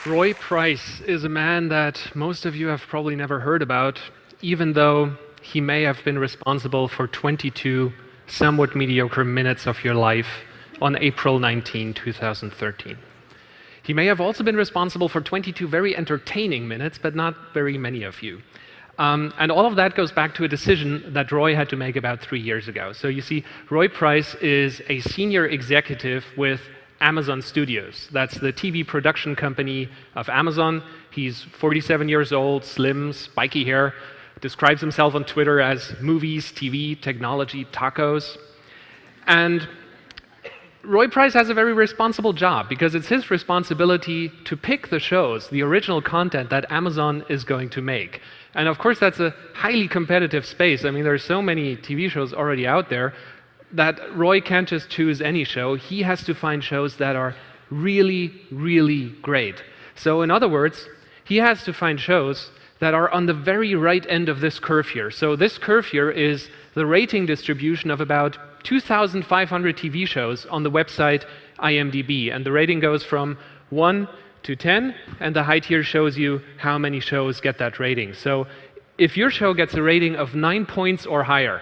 Roy Price is a man that most of you have probably never heard about, even though he may have been responsible for 22 somewhat mediocre minutes of your life on April 19, 2013. He may have also been responsible for 22 very entertaining minutes, but not very many of you. And all of that goes back to a decision that Roy had to make about 3 years ago. So you see, Roy Price is a senior executive with Amazon Studios. That's the TV production company of Amazon. He's 47 years old, slim, spiky hair, describes himself on Twitter as movies, TV, technology, tacos. And Roy Price has a very responsible job because it's his responsibility to pick the shows, the original content that Amazon is going to make. And of course, that's a highly competitive space. I mean, there's so many TV shows already out there that Roy can't just choose any show. He has to find shows that are really, really great. So in other words, he has to find shows that are on the very right end of this curve here. So this curve here is the rating distribution of about 2,500 TV shows on the website IMDb. And the rating goes from 1 to 10, and the height here shows you how many shows get that rating. So if your show gets a rating of 9 points or higher,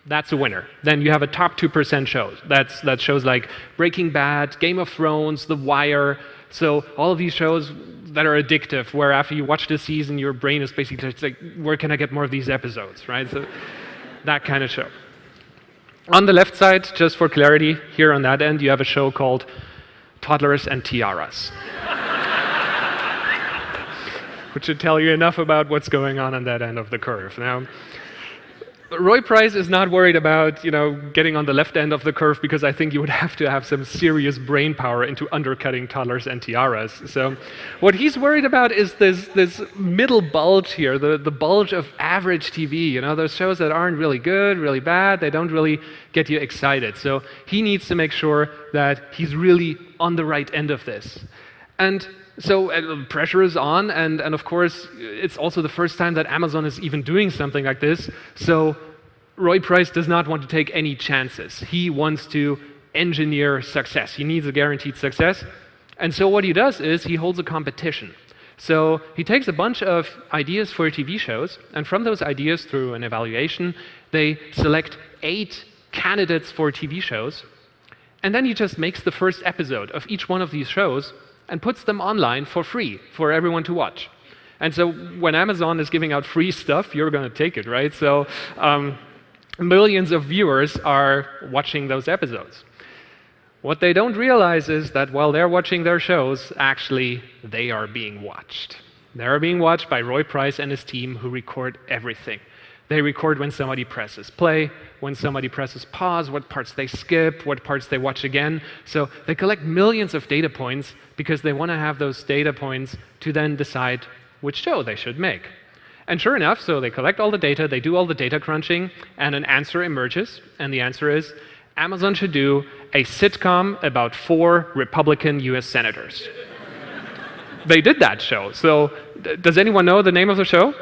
that's a winner. Then you have a top 2% shows. That's shows like Breaking Bad, Game of Thrones, The Wire. So all of these shows that are addictive, where after you watch the season, your brain is basically just like, where can I get more of these episodes, right? So that kind of show. On the left side, just for clarity, here on that end, you have a show called Toddlers and Tiaras, which should tell you enough about what's going on that end of the curve. Now, Roy Price is not worried about, getting on the left end of the curve, because I think you would have to have some serious brain power into undercutting Toddlers and Tiaras. So what he's worried about is this middle bulge here, the bulge of average TV, those shows that aren't really good, really bad, they don't really get you excited. So he needs to make sure that he's really on the right end of this. And so pressure is on, and of course, it's also the first time that Amazon is even doing something like this. So Roy Price does not want to take any chances. He wants to engineer success. He needs a guaranteed success. And so what he does is he holds a competition. So he takes a bunch of ideas for TV shows, and from those ideas, through an evaluation, they select 8 candidates for TV shows, and then he just makes the first episode of each one of these shows and puts them online for free for everyone to watch. And so when Amazon is giving out free stuff, you're going to take it, right? So millions of viewers are watching those episodes. What they don't realize is that while they're watching their shows, actually, they are being watched. They are being watched by Roy Price and his team, who record everything. They record when somebody presses play, when somebody presses pause, what parts they skip, what parts they watch again. So they collect millions of data points because they want to have those data points to then decide which show they should make. And sure enough, so they collect all the data, they do all the data crunching, and an answer emerges. And the answer is, Amazon should do a sitcom about 4 Republican US senators. They did that show. So does anyone know the name of the show?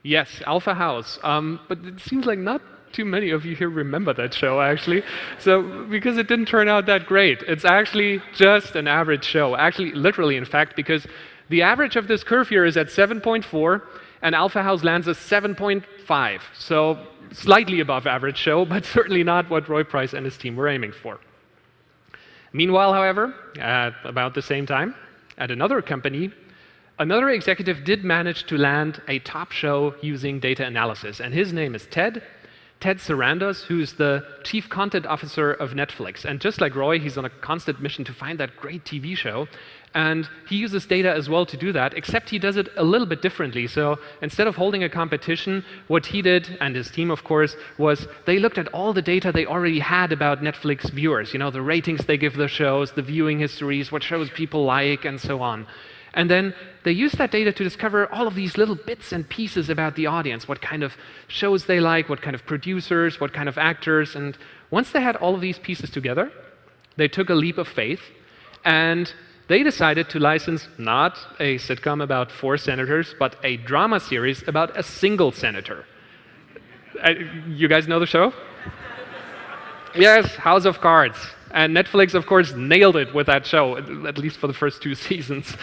Yes, Alpha House. But it seems like not too many of you here remember that show, actually. So, because it didn't turn out that great. It's actually just an average show. Actually, literally, in fact, because the average of this curve here is at 7.4, and Alpha House lands at 7.5. So, slightly above average show, but certainly not what Roy Price and his team were aiming for. Meanwhile, however, at about the same time, at another company, another executive did manage to land a top show using data analysis, and his name is Ted Sarandos, who's the chief content officer of Netflix. And just like Roy, he's on a constant mission to find that great TV show, and he uses data as well to do that, except he does it a little bit differently. So instead of holding a competition, what he did, and his team, of course, was they looked at all the data they already had about Netflix viewers, the ratings they give the shows, the viewing histories, what shows people like, and so on. And then they use that data to discover all of these little bits and pieces about the audience, what kind of shows they like, what kind of producers, what kind of actors. And once they had all of these pieces together, they took a leap of faith, and they decided to license not a sitcom about 4 senators, but a drama series about a single senator. You guys know the show? Yes, House of Cards. And Netflix, of course, nailed it with that show, at least for the first 2 seasons.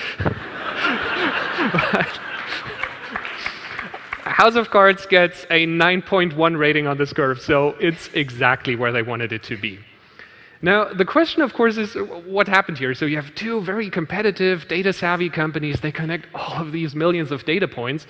House of Cards gets a 9.1 rating on this curve, so it's exactly where they wanted it to be. Now, the question, of course, is what happened here? So you have 2 very competitive, data-savvy companies. They connect all of these millions of data points,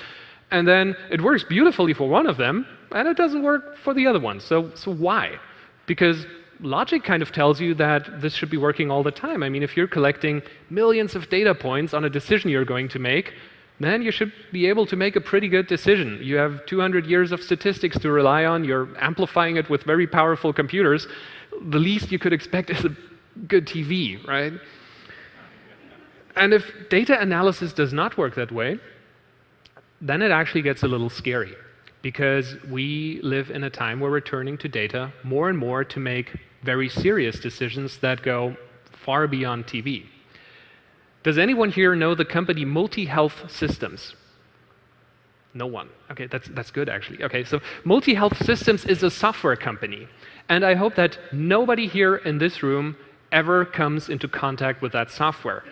and then it works beautifully for one of them, and it doesn't work for the other one. So why? Because logic kind of tells you that this should be working all the time. I mean, if you're collecting millions of data points on a decision you're going to make, then you should be able to make a pretty good decision. You have 200 years of statistics to rely on. You're amplifying it with very powerful computers. The least you could expect is a good TV, right? And if data analysis does not work that way, then it actually gets a little scary, because we live in a time where we're turning to data more and more to make very serious decisions that go far beyond TV. Does anyone here know the company Multi-Health Systems? No one. OK, that's good, actually. OK, so Multi-Health Systems is a software company. And I hope that nobody here in this room ever comes into contact with that software.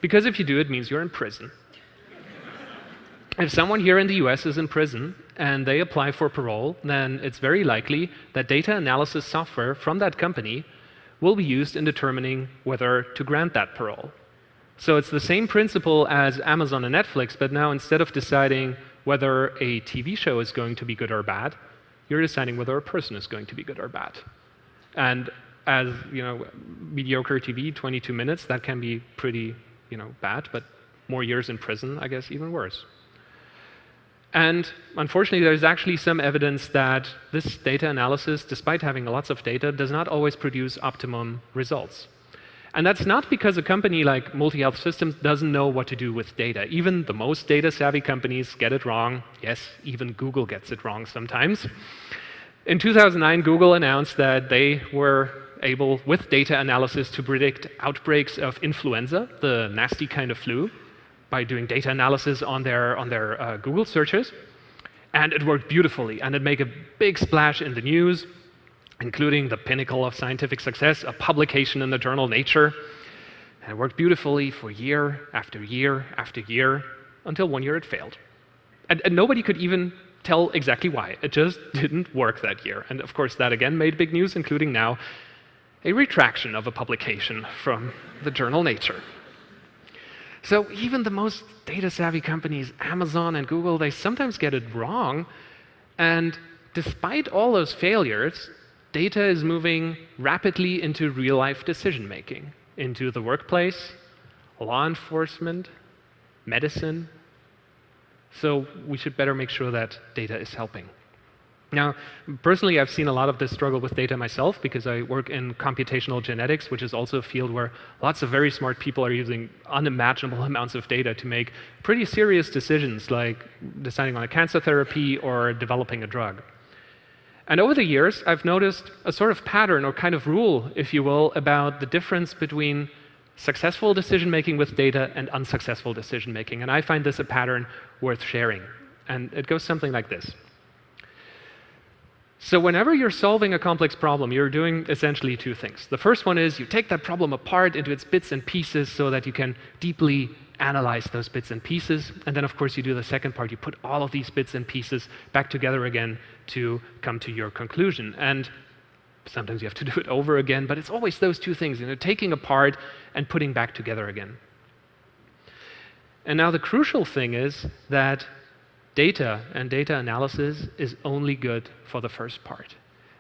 Because if you do, it means you're in prison. If someone here in the US is in prison and they apply for parole, then it's very likely that data analysis software from that company will be used in determining whether to grant that parole. So it's the same principle as Amazon and Netflix, but now instead of deciding whether a TV show is going to be good or bad, you're deciding whether a person is going to be good or bad. And as mediocre TV, 22 minutes, that can be pretty bad, but more years in prison, I guess, even worse. And unfortunately, there's actually some evidence that this data analysis, despite having lots of data, does not always produce optimum results. And that's not because a company like Multi-Health Systems doesn't know what to do with data. Even the most data-savvy companies get it wrong. Yes, even Google gets it wrong sometimes. In 2009, Google announced that they were able, with data analysis, to predict outbreaks of influenza, the nasty kind of flu, by doing data analysis on their Google searches. And it worked beautifully, and it made a big splash in the news, including the pinnacle of scientific success, a publication in the journal Nature. And it worked beautifully for year after year after year, until one year it failed. And nobody could even tell exactly why. It just didn't work that year. And of course, that again made big news, including now a retraction of a publication from the journal Nature. So even the most data-savvy companies, Amazon and Google, they sometimes get it wrong. And despite all those failures, data is moving rapidly into real-life decision-making, into the workplace, law enforcement, medicine. So we should better make sure that data is helping. Now, personally, I've seen a lot of this struggle with data myself, because I work in computational genetics, which is also a field where lots of very smart people are using unimaginable amounts of data to make pretty serious decisions, like deciding on a cancer therapy or developing a drug. And over the years, I've noticed a sort of pattern, or kind of rule, if you will, about the difference between successful decision-making with data and unsuccessful decision-making. And I find this a pattern worth sharing. And it goes something like this. So whenever you're solving a complex problem, you're doing essentially 2 things. The first one is you take that problem apart into its bits and pieces so that you can deeply analyze those bits and pieces. And then, of course, you do the second part. You put all of these bits and pieces back together again to come to your conclusion. And sometimes you have to do it over again, but it's always those 2 things, taking apart and putting back together again. And now the crucial thing is that data and data analysis is only good for the first part.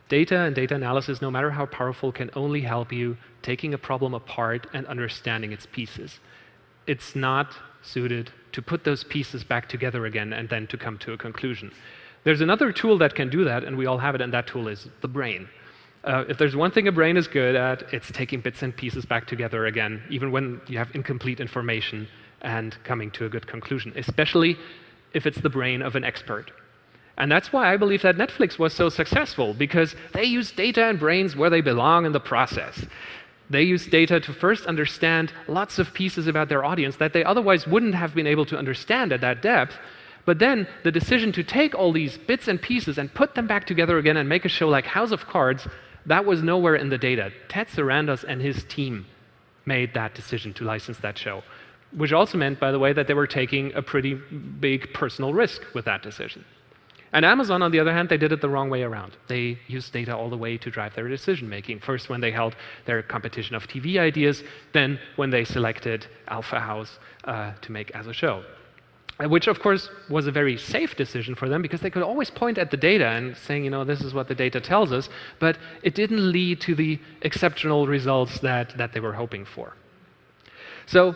Data and data analysis, no matter how powerful, can only help you taking a problem apart and understanding its pieces. It's not suited to put those pieces back together again and then to come to a conclusion. There's another tool that can do that, and we all have it, and that tool is the brain. If there's one thing a brain is good at, it's taking bits and pieces back together again, even when you have incomplete information, and coming to a good conclusion, especially if it's the brain of an expert. And that's why I believe that Netflix was so successful, because they use data and brains where they belong in the process. They use data to first understand lots of pieces about their audience that they otherwise wouldn't have been able to understand at that depth. But then the decision to take all these bits and pieces and put them back together again and make a show like House of Cards, That was nowhere in the data. Ted Sarandos and his team made that decision to license that show, which also meant, by the way, that they were taking a pretty big personal risk with that decision. And Amazon, on the other hand, they did it the wrong way around. They used data all the way to drive their decision-making. First, when they held their competition of TV ideas, then when they selected Alpha House to make as a show. Which, of course, was a very safe decision for them, because they could always point at the data and saying, you know, this is what the data tells us, but it didn't lead to the exceptional results that they were hoping for. So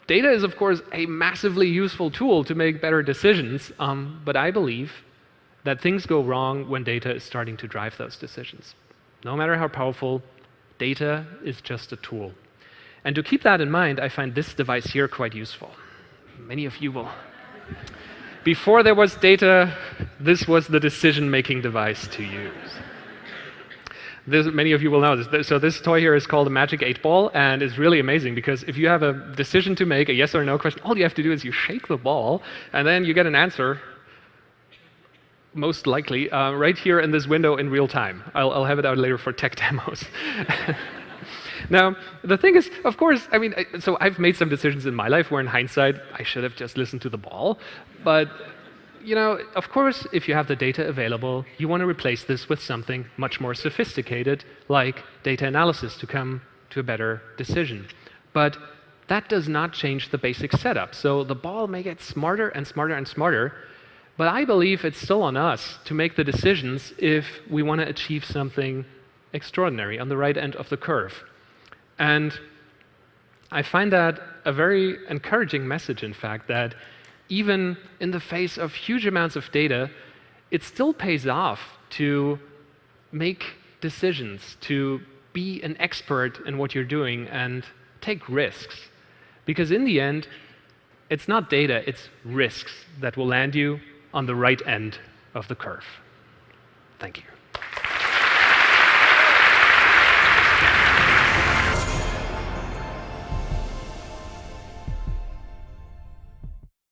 data is, of course, a massively useful tool to make better decisions, but I believe that things go wrong when data is starting to drive those decisions. No matter how powerful, data is just a tool. And to keep that in mind, I find this device here quite useful. Many of you will. Before there was data, this was the decision-making device to use. Many of you will know this. So this toy here is called a Magic 8-Ball, and it's really amazing, because if you have a decision to make, a yes or no question, all you have to do is you shake the ball, and then you get an answer, most likely, right here in this window in real time. I'll have it out later for tech demos. Now, the thing is, of course, I mean, so I've made some decisions in my life where in hindsight, I should have just listened to the ball. But, you know, of course, if you have the data available, you want to replace this with something much more sophisticated, like data analysis, to come to a better decision. But that does not change the basic setup. So the ball may get smarter and smarter and smarter, but I believe it's still on us to make the decisions if we want to achieve something extraordinary on the right end of the curve. And I find that a very encouraging message, in fact, that even in the face of huge amounts of data, it still pays off to make decisions, to be an expert in what you're doing and take risks. Because in the end, it's not data, it's risks that will land you on the right end of the curve. Thank you.